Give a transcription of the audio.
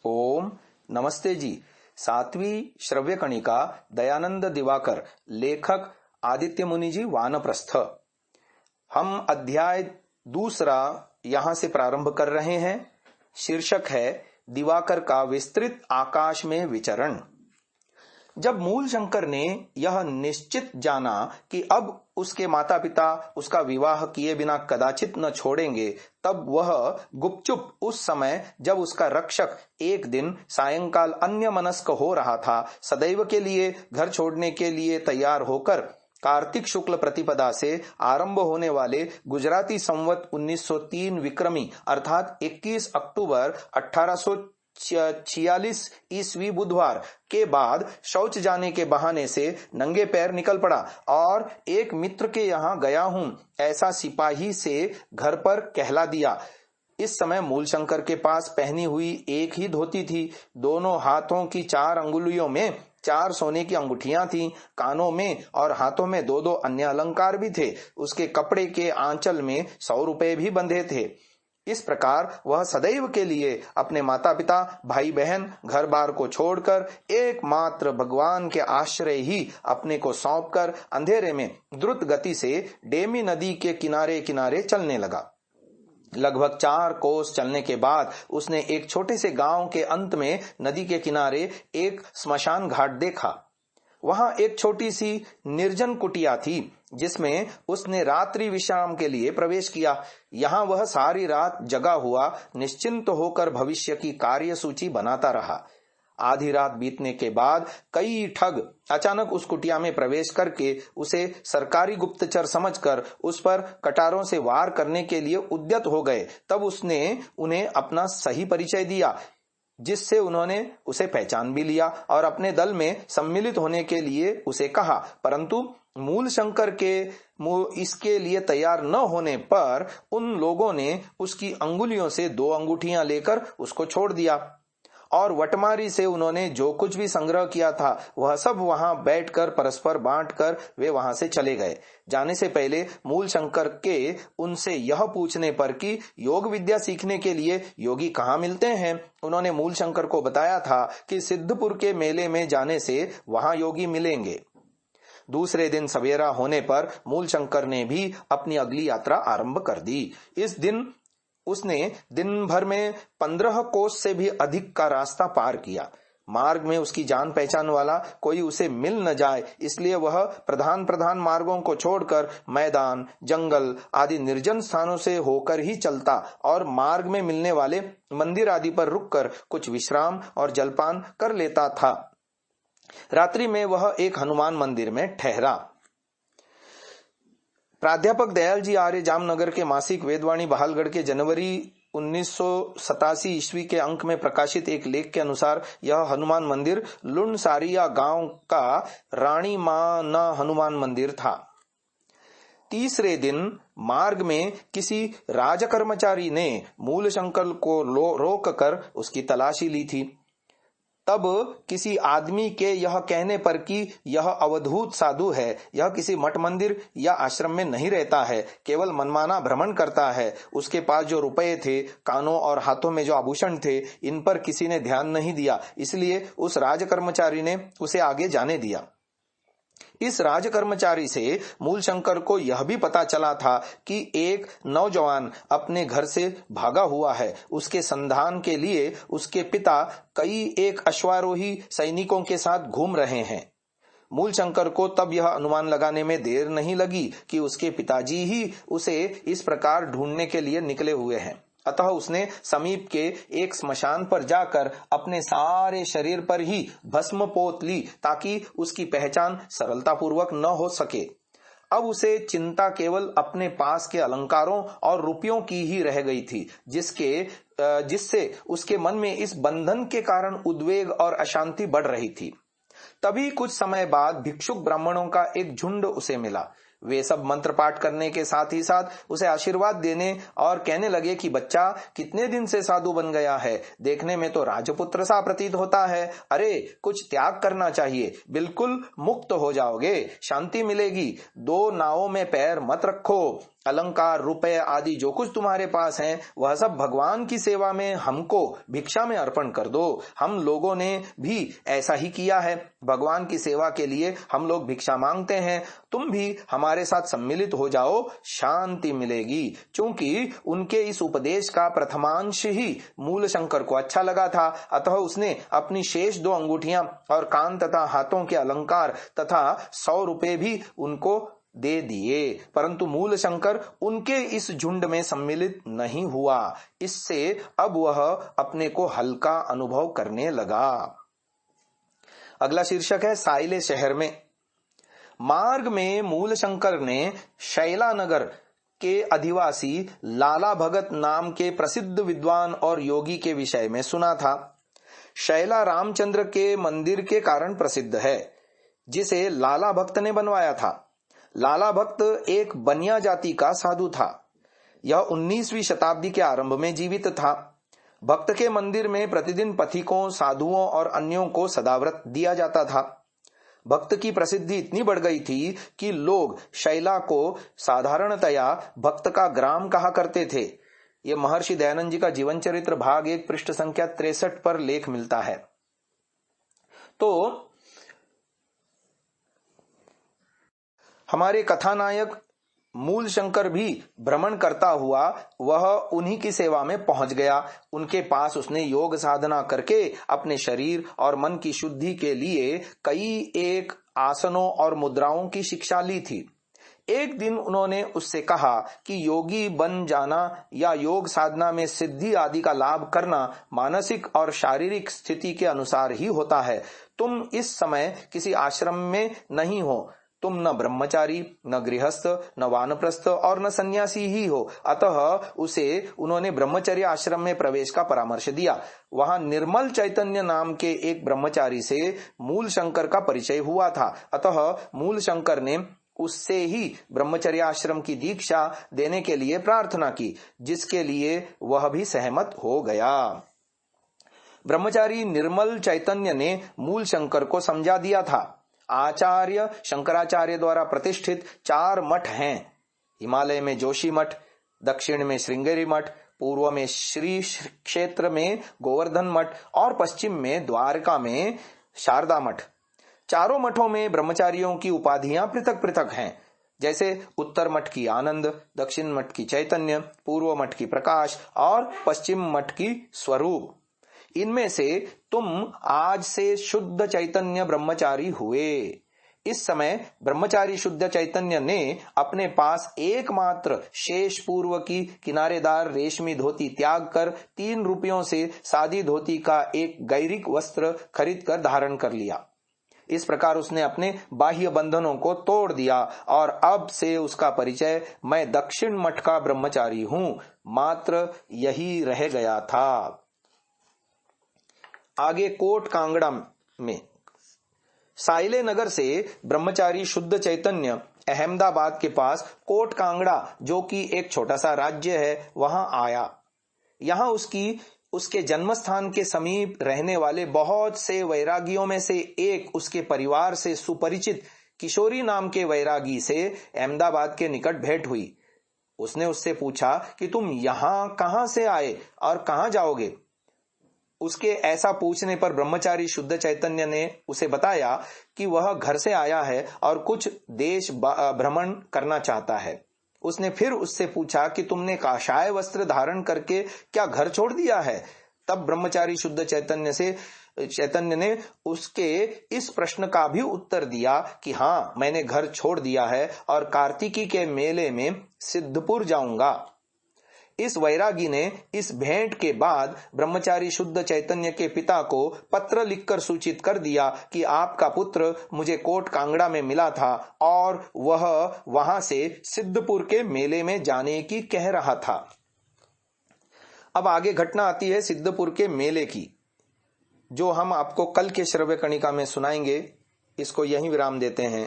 ओम नमस्ते जी। सातवीं श्रव्य कणिका दयानंद दिवाकर, लेखक आदित्य मुनि जी, वानप्रस्थ। हम अध्याय दूसरा यहां से प्रारंभ कर रहे हैं। शीर्षक है दिवाकर का विस्तृत आकाश में विचरण। जब मूल शंकर ने यह निश्चित जाना कि अब उसके माता पिता उसका विवाह किए बिना कदाचित न छोड़ेंगे, तब वह गुपचुप उस समय जब उसका रक्षक एक दिन सायंकाल अन्य मनस्क हो रहा था, सदैव के लिए घर छोड़ने के लिए तैयार होकर कार्तिक शुक्ल प्रतिपदा से आरंभ होने वाले गुजराती संवत 1903 विक्रमी अर्थात 21 अक्टूबर 1846 ईस्वी बुधवार के बाद शौच जाने के बहाने से नंगे पैर निकल पड़ा और एक मित्र के यहाँ गया हूं ऐसा सिपाही से घर पर कहला दिया। इस समय मूलशंकर के पास पहनी हुई एक ही धोती थी। दोनों हाथों की 4 अंगुलियों में 4 सोने की अंगूठियां थीं। कानों में और हाथों में 2-2 अन्य अलंकार भी थे। उसके कपड़े के आंचल में 100 रुपए भी बंधे थे। इस प्रकार वह सदैव के लिए अपने माता पिता, भाई बहन, घर बार को छोड़कर एकमात्र भगवान के आश्रय ही अपने को सौंपकर अंधेरे में द्रुत गति से डेमी नदी के किनारे किनारे चलने लगा। लगभग 4 कोस चलने के बाद उसने एक छोटे से गांव के अंत में नदी के किनारे एक स्मशान घाट देखा। वहां एक छोटी सी निर्जन कुटिया थी जिसमें उसने रात्रि विश्राम के लिए प्रवेश किया। यहां वह सारी रात जगा हुआ निश्चिंत होकर भविष्य की कार्य सूची बनाता रहा। आधी रात बीतने के बाद कई ठग अचानक उस कुटिया में प्रवेश करके उसे सरकारी गुप्तचर समझकर उस पर कटारों से वार करने के लिए उद्यत हो गए। तब उसने उन्हें अपना सही परिचय दिया, जिससे उन्होंने उसे पहचान भी लिया और अपने दल में सम्मिलित होने के लिए उसे कहा। परंतु मूल शंकर के इसके लिए तैयार न होने पर उन लोगों ने उसकी अंगुलियों से 2 अंगूठियां लेकर उसको छोड़ दिया और वटमारी से उन्होंने जो कुछ भी संग्रह किया था वह सब वहां बैठकर परस्पर बांटकर वे वहां से चले गए। जाने से पहले मूल शंकर के उनसे यह पूछने पर कि योग विद्या सीखने के लिए योगी कहाँ मिलते हैं, उन्होंने मूल शंकर को बताया था कि सिद्धपुर के मेले में जाने से वहां योगी मिलेंगे। दूसरे दिन सवेरा होने पर मूल शंकर ने भी अपनी अगली यात्रा आरंभ कर दी। इस दिन उसने दिन भर में 15 कोस से भी अधिक का रास्ता पार किया। मार्ग में उसकी जान पहचान वाला कोई उसे मिल न जाए, इसलिए वह प्रधान मार्गों को छोड़कर मैदान, जंगल आदि निर्जन स्थानों से होकर ही चलता और मार्ग में मिलने वाले मंदिर आदि पर रुककर कुछ विश्राम और जलपान कर लेता था। रात्रि में वह एक हनुमान मंदिर में ठहरा। प्राध्यापक दयाल जी आर्य जामनगर के मासिक वेदवाणी बहालगढ़ के जनवरी 1987 ईस्वी के अंक में प्रकाशित एक लेख के अनुसार यह हनुमान मंदिर लुणसारिया गांव का रानी मां हनुमान मंदिर था। तीसरे दिन मार्ग में किसी राजकर्मचारी ने मूल शंकर को रोक कर उसकी तलाशी ली थी। तब किसी आदमी के यह कहने पर कि यह अवधूत साधु है, यह किसी मठ मंदिर या आश्रम में नहीं रहता है, केवल मनमाना भ्रमण करता है, उसके पास जो रुपए थे, कानों और हाथों में जो आभूषण थे, इन पर किसी ने ध्यान नहीं दिया, इसलिए उस राजकर्मचारी ने उसे आगे जाने दिया। इस राजकर्मचारी से मूल शंकर को यह भी पता चला था कि एक नौजवान अपने घर से भागा हुआ है। उसके संधान के लिए उसके पिता कई एक अश्वारोही सैनिकों के साथ घूम रहे हैं। मूल शंकर को तब यह अनुमान लगाने में देर नहीं लगी कि उसके पिताजी ही उसे इस प्रकार ढूंढने के लिए निकले हुए हैं। अतः उसने समीप के एक स्मशान पर जाकर अपने सारे शरीर पर ही भस्म पोत ली ताकि उसकी पहचान सरलता पूर्वक न हो सके। अब उसे चिंता केवल अपने पास के अलंकारों और रुपयों की ही रह गई थी, जिससे उसके मन में इस बंधन के कारण उद्वेग और अशांति बढ़ रही थी। तभी कुछ समय बाद भिक्षुक ब्राह्मणों का एक झुंड उसे मिला। वे सब मंत्र पाठ करने के साथ ही साथ उसे आशीर्वाद देने और कहने लगे कि बच्चा कितने दिन से साधु बन गया है, देखने में तो राजपुत्र सा प्रतीत होता है। अरे कुछ त्याग करना चाहिए, बिल्कुल मुक्त हो जाओगे, शांति मिलेगी। 2 नावों में पैर मत रखो, अलंकार, रुपए आदि जो कुछ तुम्हारे पास हैं वह सब भगवान की सेवा में हमको भिक्षा में अर्पण कर दो। हम लोगों ने भी ऐसा ही किया है, भगवान की सेवा के लिए हम लोग भिक्षा मांगते हैं। तुम भी हमारे साथ सम्मिलित हो जाओ, शांति मिलेगी। चूंकि उनके इस उपदेश का प्रथमांश ही मूल शंकर को अच्छा लगा था, अतः उसने अपनी शेष 2 अंगूठियां और कान तथा हाथों के अलंकार तथा 100 रुपए भी उनको दे दिए। परंतु मूल शंकर उनके इस झुंड में सम्मिलित नहीं हुआ। इससे अब वह अपने को हल्का अनुभव करने लगा। अगला शीर्षक है साइले शहर में। मार्ग में मूल शंकर ने शैलानगर के अधिवासी लाला भगत नाम के प्रसिद्ध विद्वान और योगी के विषय में सुना था। शैला रामचंद्र के मंदिर के कारण प्रसिद्ध है, जिसे लाला भक्त ने बनवाया था। लाला भक्त एक बनिया जाति का साधु था। यह 19वीं शताब्दी के आरंभ में जीवित था। भक्त के मंदिर में प्रतिदिन पथिकों, साधुओं और अन्यों को सदाव्रत दिया जाता था। भक्त की प्रसिद्धि इतनी बढ़ गई थी कि लोग शैला को साधारणतया भक्त का ग्राम कहा करते थे। यह महर्षि दयानंद जी का जीवन चरित्र भाग 1 पृष्ठ संख्या 63 पर लेख मिलता है। तो हमारे कथानायक मूल शंकर भी भ्रमण करता हुआ वह उन्हीं की सेवा में पहुंच गया। उनके पास उसने योग साधना करके अपने शरीर और मन की शुद्धि के लिए कई एक आसनों और मुद्राओं की शिक्षा ली थी। एक दिन उन्होंने उससे कहा कि योगी बन जाना या योग साधना में सिद्धि आदि का लाभ करना मानसिक और शारीरिक स्थिति के अनुसार ही होता है। तुम इस समय किसी आश्रम में नहीं हो, तुम न ब्रह्मचारी, न गृहस्थ, न वानप्रस्थ और न सन्यासी ही हो। अतः उसे उन्होंने ब्रह्मचर्य आश्रम में प्रवेश का परामर्श दिया। वहां निर्मल चैतन्य नाम के एक ब्रह्मचारी से मूल शंकर का परिचय हुआ था। अतः मूल शंकर ने उससे ही ब्रह्मचर्य आश्रम की दीक्षा देने के लिए प्रार्थना की, जिसके लिए वह भी सहमत हो गया। ब्रह्मचारी निर्मल चैतन्य ने मूल शंकर को समझा दिया था। आचार्य शंकराचार्य द्वारा प्रतिष्ठित 4 मठ हैं। हिमालय में जोशी मठ, दक्षिण में श्रृंगेरी मठ, पूर्व में श्री क्षेत्र में गोवर्धन मठ और पश्चिम में द्वारका में शारदा मठ। चारों मठों में ब्रह्मचारियों की उपाधियां पृथक पृथक हैं। जैसे उत्तर मठ की आनंद, दक्षिण मठ की चैतन्य, पूर्व मठ की प्रकाश और पश्चिम मठ की स्वरूप। इनमें से तुम आज से शुद्ध चैतन्य ब्रह्मचारी हुए। इस समय ब्रह्मचारी शुद्ध चैतन्य ने अपने पास एकमात्र शेष पूर्व की किनारेदार रेशमी धोती त्याग कर 3 रुपयों से सादी धोती का एक गैरिक वस्त्र खरीद कर धारण कर लिया। इस प्रकार उसने अपने बाह्य बंधनों को तोड़ दिया और अब से उसका परिचय मैं दक्षिण मठ का ब्रह्मचारी हूं मात्र यही रह गया था। आगे कोट कांगड़ा में साइले नगर से ब्रह्मचारी शुद्ध चैतन्य अहमदाबाद के पास कोट कांगड़ा, जो कि एक छोटा सा राज्य है, वहां आया। यहां उसके जन्मस्थान के समीप रहने वाले बहुत से वैरागियों में से एक उसके परिवार से सुपरिचित किशोरी नाम के वैरागी से अहमदाबाद के निकट भेंट हुई। उसने उससे पूछा कि तुम यहां कहां से आए और कहां जाओगे। उसके ऐसा पूछने पर ब्रह्मचारी शुद्ध चैतन्य ने उसे बताया कि वह घर से आया है और कुछ देश भ्रमण करना चाहता है। उसने फिर उससे पूछा कि तुमने काशाय वस्त्र धारण करके क्या घर छोड़ दिया है। तब ब्रह्मचारी शुद्ध चैतन्य ने उसके इस प्रश्न का भी उत्तर दिया कि हाँ, मैंने घर छोड़ दिया है और कार्तिकी के मेले में सिद्धपुर जाऊंगा। इस वैरागी ने इस भेंट के बाद ब्रह्मचारी शुद्ध चैतन्य के पिता को पत्र लिखकर सूचित कर दिया कि आपका पुत्र मुझे कोट कांगड़ा में मिला था और वह वहां से सिद्धपुर के मेले में जाने की कह रहा था। अब आगे घटना आती है सिद्धपुर के मेले की, जो हम आपको कल के श्रव्य कणिका में सुनाएंगे। इसको यहीं विराम देते हैं।